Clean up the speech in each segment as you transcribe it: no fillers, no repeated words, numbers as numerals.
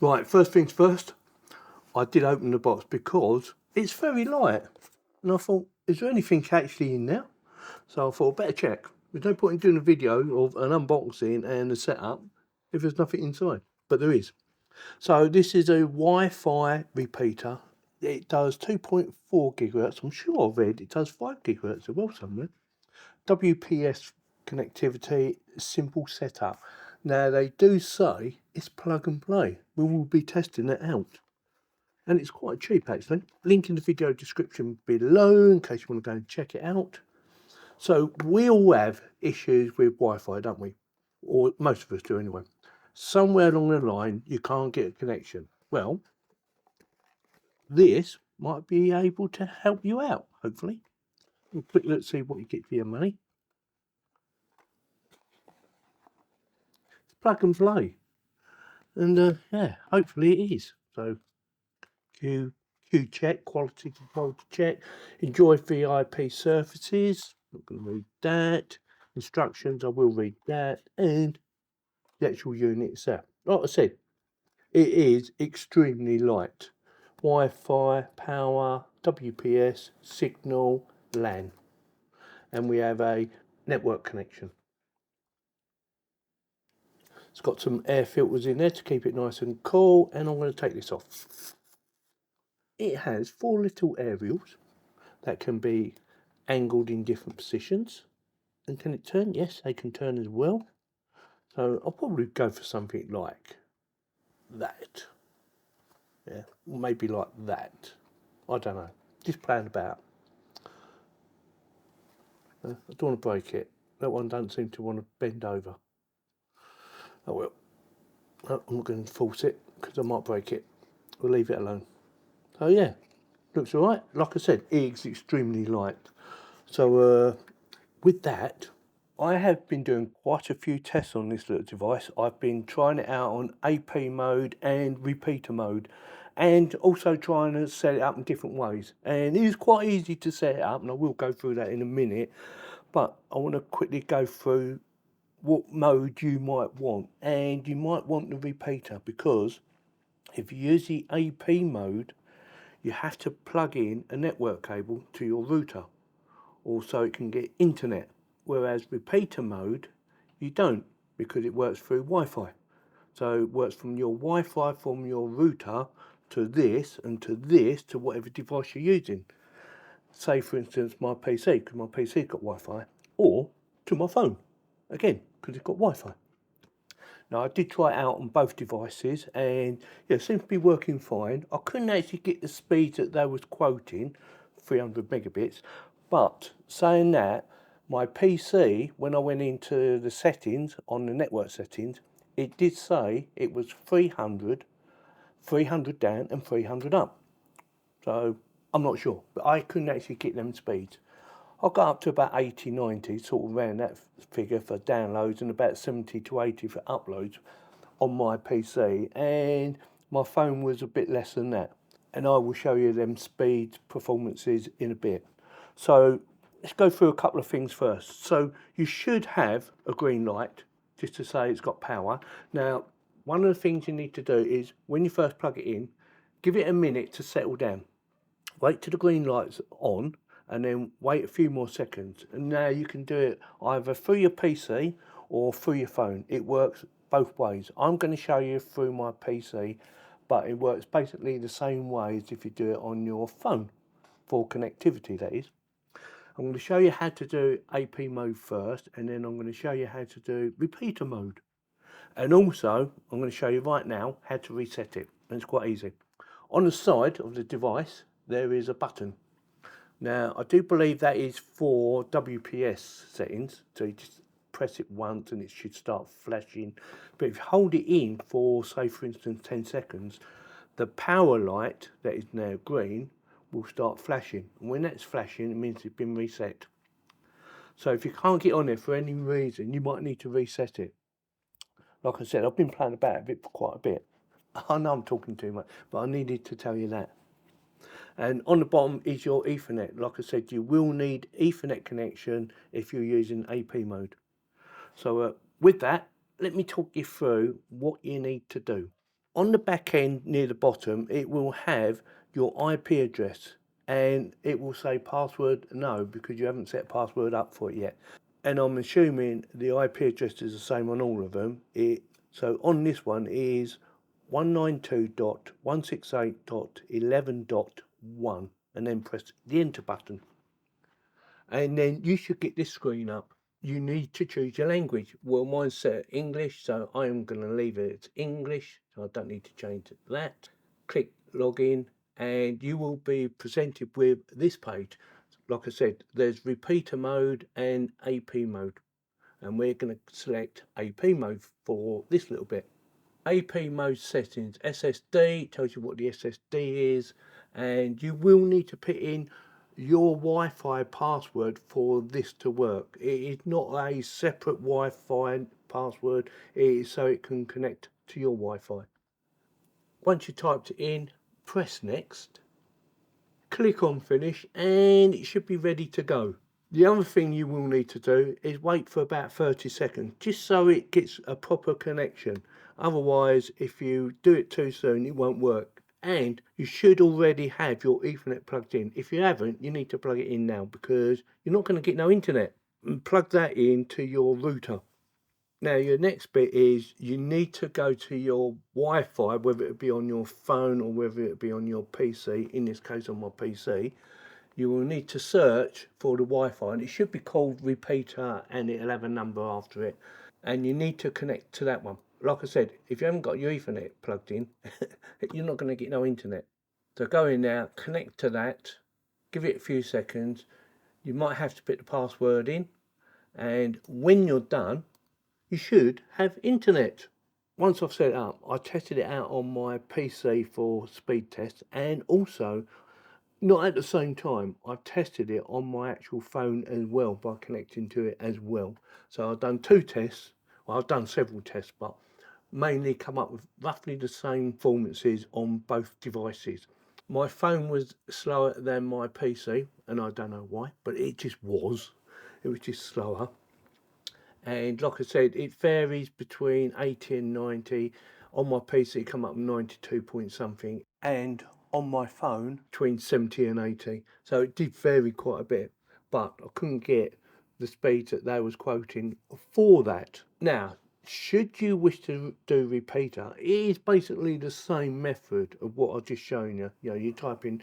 Right, first things first, I did open the box because it's very light. And I thought, is there anything actually in there? So I thought, better check. There's no point in doing a video of an unboxing and a setup if there's nothing inside. But there is. So this is a Wi-Fi repeater. It does 2.4 gigahertz. I'm sure I've read it does 5 gigahertz as well somewhere. WPS connectivity, simple setup. Now they do say it's plug and play. We will be testing it out. And it's quite cheap actually. Link in the video description below in case you want to go and check it out. So we all have issues with Wi-Fi, don't we? Or most of us do anyway. Somewhere along the line you can't get a connection. Well, this might be able to help you out, hopefully. We'll quick look, see what you get for your money. It's plug and play. And yeah, hopefully it is. So Q check, quality control check, enjoy VIP services. Not going to read that. Instructions, I will read that. And the actual unit itself. Like I said, it is extremely light. Wi-Fi, power, WPS, signal, LAN. And we have a network connection. It's got some air filters in there to keep it nice and cool. And I'm going to take this off. It has 4 little aerials that can be angled in different positions. And can it turn? Yes, they can turn as well. So I'll probably go for something like that. Yeah, maybe like that. I don't know. Just playing about. I don't want to break it. That one don't seem to want to bend over. Oh well. No, I'm not going to force it because I might break it. We'll leave it alone. So yeah, looks alright. Like I said, it's extremely light. So with that, I have been doing quite a few tests on this little device. I've been trying it out on AP mode and repeater mode, and also trying to set it up in different ways. And it is quite easy to set it up, and I will go through that in a minute. But I want to quickly go through what mode you might want. And you might want the repeater, because if you use the AP mode, you have to plug in a network cable to your router, also it can get internet. Whereas repeater mode, you don't, because it works through Wi-Fi. So it works from your Wi-Fi from your router to this, and to this, to whatever device you're using. Say for instance my PC, because my PC's got Wi-Fi, or to my phone, again, because it's got Wi-Fi. Now I did try it out on both devices, and yeah, it seems to be working fine. I couldn't actually get the speed that they was quoting, 300 megabits, but saying that, my PC, when I went into the settings, on the network settings, it did say it was 300 down and 300 up. So I'm not sure, but I couldn't actually get them speeds. I got up to about 80, 90, sort of around that figure for downloads, and about 70 to 80 for uploads on my PC, and my phone was a bit less than that. And I will show you them speed performances in a bit. So let's go through a couple of things first. So you should have a green light just to say it's got power. Now, one of the things you need to do is when you first plug it in, give it a minute to settle down. Wait till the green light's on, and then wait a few more seconds. And now you can do it either through your PC or through your phone. It works both ways. I'm going to show you through my PC, but it works basically the same way as if you do it on your phone, for connectivity that is. I'm going to show you how to do AP mode first, and then I'm going to show you how to do repeater mode. And also, I'm going to show you right now how to reset it, and it's quite easy. On the side of the device, there is a button. Now, I do believe that is for WPS settings, so you just press it once and it should start flashing. But if you hold it in for, say for instance, 10 seconds, the power light that is now green will start flashing. And when that's flashing, it means it's been reset. So if you can't get on it for any reason, you might need to reset it. Like I said, I've been playing about with it for quite a bit. I know I'm talking too much, but I needed to tell you that. And on the bottom is your Ethernet. Like I said, you will need Ethernet connection if you're using AP mode. So with that, let me talk you through what you need to do. On the back end near the bottom, it will have your IP address, and it will say password no, because you haven't set password up for it yet. And I'm assuming the IP address is the same on all of them. So on this one is 192.168.11.1, and then press the enter button. And then you should get this screen up. You need to choose your language. Well, mine's set English, so I am going to leave it as English, so I don't need to change that. Click login, and you will be presented with this page. Like I said, there's repeater mode and AP mode, and we're going to select AP mode for this little bit. AP mode settings, SSD, tells you what the SSD is, and you will need to put in your Wi-Fi password for this to work. It is not a separate Wi-Fi password, it is so it can connect to your Wi-Fi. Once you typed it in, press next, click on finish, and it should be ready to go. The other thing you will need to do is wait for about 30 seconds, just so it gets a proper connection. Otherwise, if you do it too soon, it won't work. And you should already have your Ethernet plugged in. If you haven't, you need to plug it in now, because you're not going to get no internet. And plug that into your router. Now, your next bit is you need to go to your Wi-Fi, whether it be on your phone or whether it be on your PC. In this case, on my PC. You will need to search for the Wi-Fi, and it should be called repeater, and it'll have a number after it, and you need to connect to that one. Like I said, if you haven't got your Ethernet plugged in, you're not going to get no internet. So go in now, connect to that, give it a few seconds. You might have to put the password in, and when you're done, you should have internet. Once I've set it up, I tested it out on my PC for speed test, and also, not at the same time, I've tested it on my actual phone as well by connecting to it as well. So I've done 2 tests. Well, I've done several tests, but mainly come up with roughly the same performances on both devices. My phone was slower than my PC, and I don't know why, but it just was. It was just slower. And like I said, it varies between 80 and 90. On my PC, it come up 92 point something, and on my phone, between 70 and 80. So it did vary quite a bit, but I couldn't get the speeds that they was quoting for that. Now, should you wish to do repeater, it is basically the same method of what I've just shown you. You know, you type in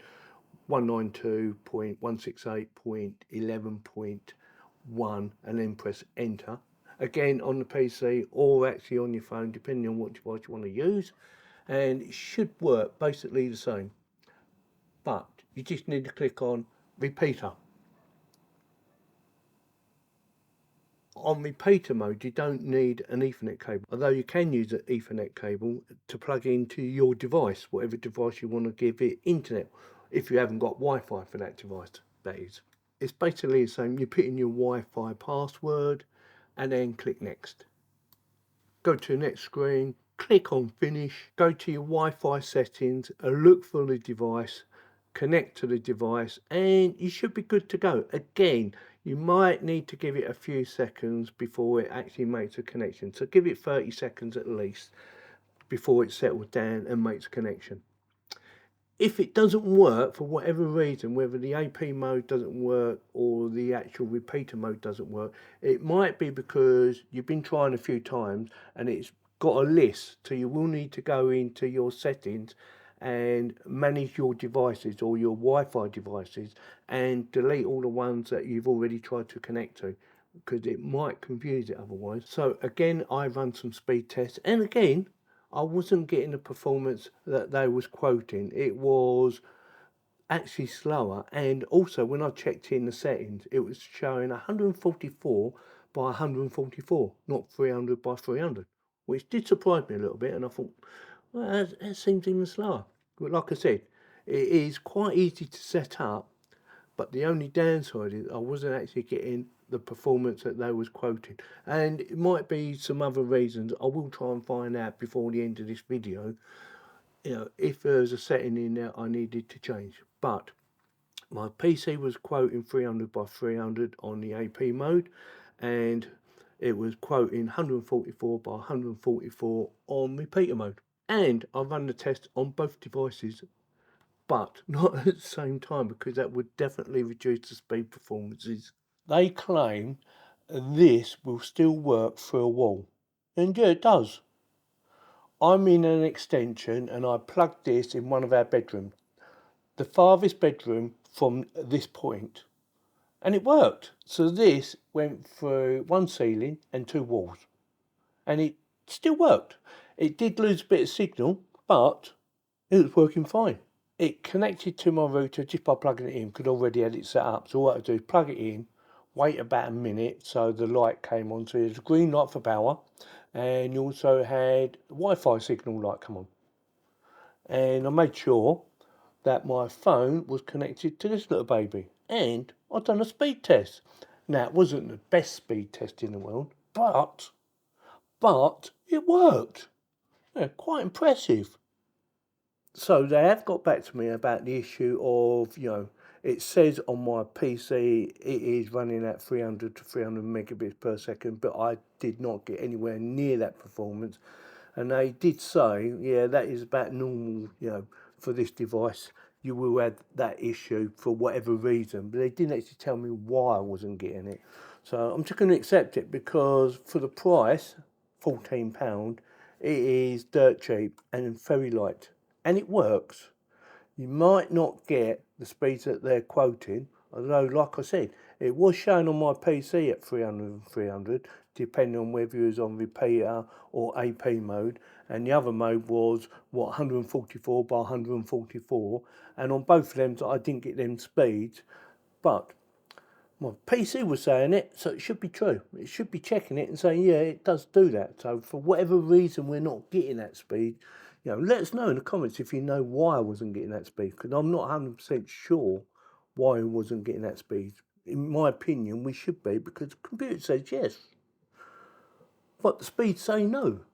192.168.11.1 and then press enter. Again, on the PC or actually on your phone, depending on what device you want to use, and it should work basically the same. But you just need to click on repeater. On repeater mode, you don't need an Ethernet cable, although you can use an Ethernet cable to plug into your device, whatever device you want to give it internet, if you haven't got Wi-Fi for that device, that is. It's basically the same. You put in your Wi-Fi password and then click next. Go to the next screen, click on finish, go to your Wi-Fi settings, look for the device, connect to the device, and you should be good to go. Again, you might need to give it a few seconds before it actually makes a connection. So give it 30 seconds at least before it settles down and makes a connection. If it doesn't work for whatever reason, whether the AP mode doesn't work or the actual repeater mode doesn't work, it might be because you've been trying a few times and it's got a list. So you will need to go into your settings and manage your devices or your Wi-Fi devices and delete all the ones that you've already tried to connect to, because it might confuse it otherwise. So again, I run some speed tests, and again, I wasn't getting the performance that they was quoting. It was actually slower, and also when I checked in the settings, it was showing 144 by 144, not 300 by 300, which did surprise me a little bit, and I thought, well, that seems even slower. But like I said, it is quite easy to set up, but the only downside is I wasn't actually getting the performance that they was quoting, and it might be some other reasons. I will try and find out before the end of this video, you know, if there's a setting in there I needed to change. But my PC was quoting 300 by 300 on the AP mode, and it was quoting 144 by 144 on repeater mode. And I run the test on both devices, but not at the same time, because that would definitely reduce the speed performances. They claim this will still work through a wall, and yeah, it does. I'm in an extension and I plugged this in one of our bedrooms, the farthest bedroom from this point, and it worked. So this went through one ceiling and two walls, and it still worked. It did lose a bit of signal, but it was working fine. It connected to my router just by plugging it in, because I already had it set up. So what I do is plug it in, wait about a minute so the light came on. So there's a green light for power, and you also had Wi-Fi signal light come on. And I made sure that my phone was connected to this little baby, and I'd done a speed test. Now, it wasn't the best speed test in the world, but it worked. Yeah, quite impressive. So they have got back to me about the issue of, it says on my PC it is running at 300 to 300 megabits per second, but I did not get anywhere near that performance. And they did say, yeah, that is about normal, for this device. You will have that issue for whatever reason, but they didn't actually tell me why I wasn't getting it. So I'm just going to accept it, because for the price, £14, it is dirt cheap and very light. And it works. You might not get the speeds that they're quoting, although, like I said, it was shown on my PC at 300 and 300, depending on whether you was on repeater or AP mode, and the other mode was, 144 by 144, and on both of them I didn't get them speeds, but my PC was saying it, so it should be true. It should be checking it and saying, yeah, it does do that. So for whatever reason we're not getting that speed, let us know in the comments if you know why I wasn't getting that speed, because I'm not 100% sure why I wasn't getting that speed. In my opinion, we should be, because the computer says yes, but the speeds say no.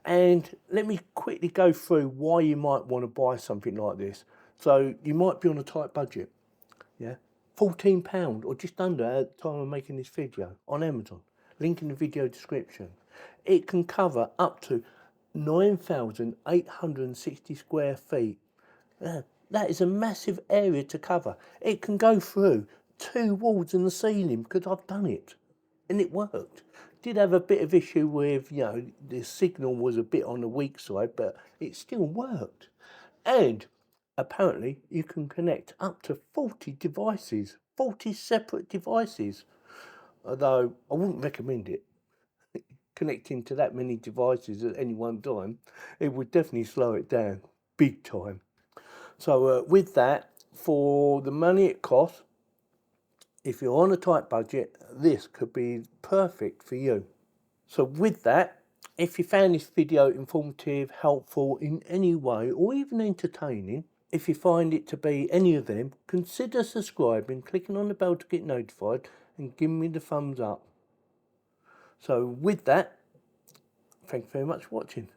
And let me quickly go through why you might want to buy something like this. So you might be on a tight budget. Yeah, £14 or just under at the time of making this video on Amazon. Link in the video description. It can cover up to 9,860 square feet. That is a massive area to cover. It can go through two walls and the ceiling, because I've done it and it worked. Did have a bit of issue with, the signal was a bit on the weak side, but it still worked. And apparently you can connect up to 40 devices, 40 separate devices. Although I wouldn't recommend it. Connecting to that many devices at any one time, it would definitely slow it down big time. So with that, for the money it costs, if you're on a tight budget, this could be perfect for you. So with that, if you found this video informative, helpful in any way, or even entertaining, if you find it to be any of them, consider subscribing, clicking on the bell to get notified, and giving me the thumbs up. So with that, thank you very much for watching.